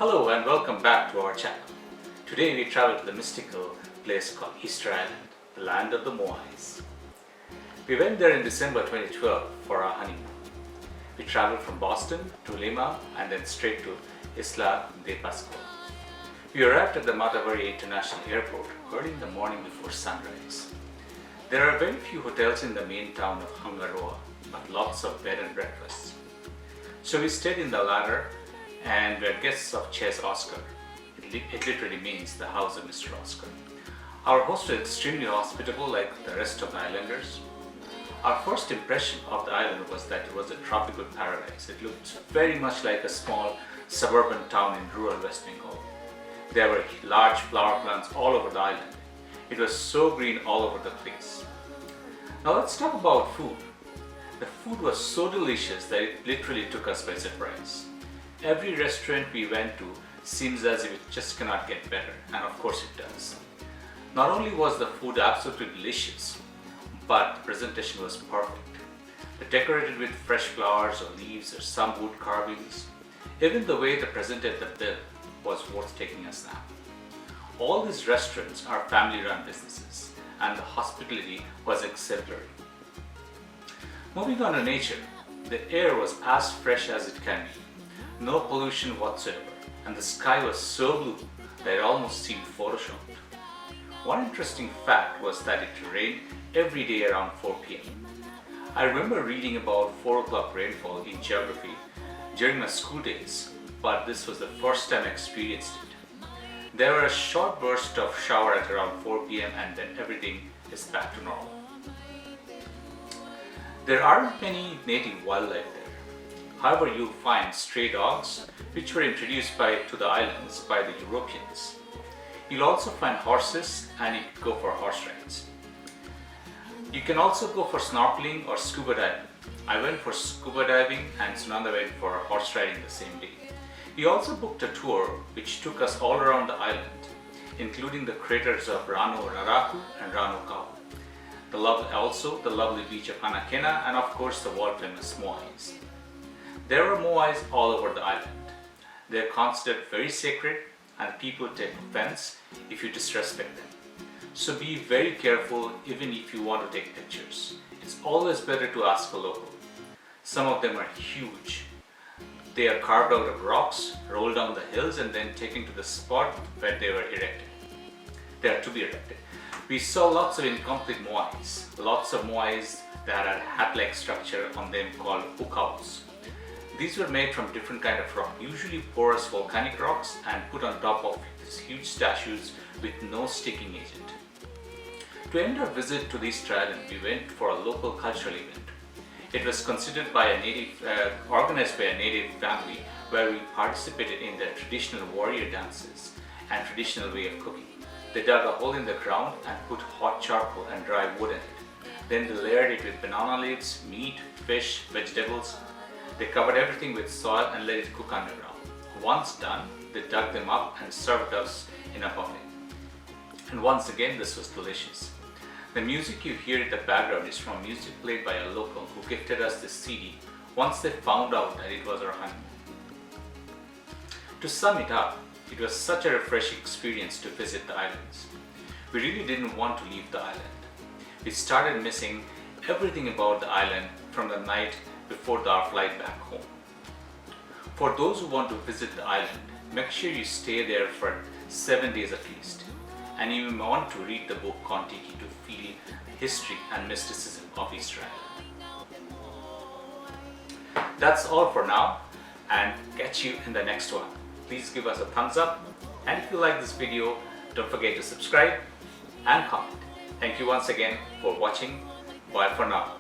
Hello and welcome back to our channel. Today we travel to the mystical place called Easter Island, the land of the Moais. We went there in December 2012 for our honeymoon. We traveled from Boston to Lima and then straight to Isla de Pascua. We arrived at the Mataveri International Airport early in the morning before sunrise. There are very few hotels in the main town of Hangaroa, but lots of bed and breakfasts. So we stayed in the latter and were guests of Ches Oscar. It literally means the house of Mr. Oscar. Our host was extremely hospitable like the rest of the islanders. Our first impression of the island was that it was a tropical paradise. It looked very much like a small suburban town in rural West Bengal. There were large flower plants all over the island. It was so green all over the place. Now let's talk about food. The food was so delicious that it literally took us by surprise. Every restaurant we went to seems as if it just cannot get better, and of course it does. Not only was the food absolutely delicious, but the presentation was perfect. Decorated with fresh flowers or leaves or some wood carvings. Even the way they presented the bill was worth taking a snap. All these restaurants are family-run businesses, and the hospitality was exemplary. Moving on to nature, the air was as fresh as it can be. No pollution whatsoever, and the sky was so blue that it almost seemed photoshopped. One interesting fact was that it rained every day around 4 p.m. I remember reading about 4 o'clock rainfall in geography during my school days, but this was the first time I experienced it. There were a short burst of shower at around 4 p.m. and then everything is back to normal. There aren't many native wildlife there. However, you'll find stray dogs, which were introduced to the islands by the Europeans. You'll also find horses, and you can go for horse rides. You can also go for snorkeling or scuba diving. I went for scuba diving and Sunanda went for horse riding the same day. We also booked a tour which took us all around the island, including the craters of Rano Raraku and Rano Kau. The lovely beach of Anakena, and of course the world famous Moais. There were Moais all over the island. They are considered very sacred and people take offense if you disrespect them. So be very careful even if you want to take pictures. It's always better to ask a local. Some of them are huge. They are carved out of rocks, rolled down the hills and then taken to the spot where they were erected. They are to be erected. We saw lots of incomplete Moais. Lots of Moais that had a hat-like structure on them called ukaus. These were made from different kind of rock, usually porous volcanic rocks, and put on top of these huge statues with no sticking agent. To end our visit to the Easter Island, we went for a local cultural event. It was organized by a native family where we participated in their traditional warrior dances and traditional way of cooking. They dug a hole in the ground and put hot charcoal and dry wood in it. Then they layered it with banana leaves, meat, fish, vegetables. They covered everything with soil and let it cook underground. Once done, they dug them up and served us in a buffet. And once again, this was delicious. The music you hear in the background is from music played by a local who gifted us this CD once they found out that it was our honeymoon. To sum it up, it was such a refreshing experience to visit the islands. We really didn't want to leave the island. We started missing everything about the island from the night before our flight back home. For those who want to visit the island, make sure you stay there for 7 days at least. And you may want to read the book Kon-Tiki to feel the history and mysticism of Easter Island. That's all for now, and catch you in the next one. Please give us a thumbs up, and if you like this video, don't forget to subscribe and comment. Thank you once again for watching. Bye for now.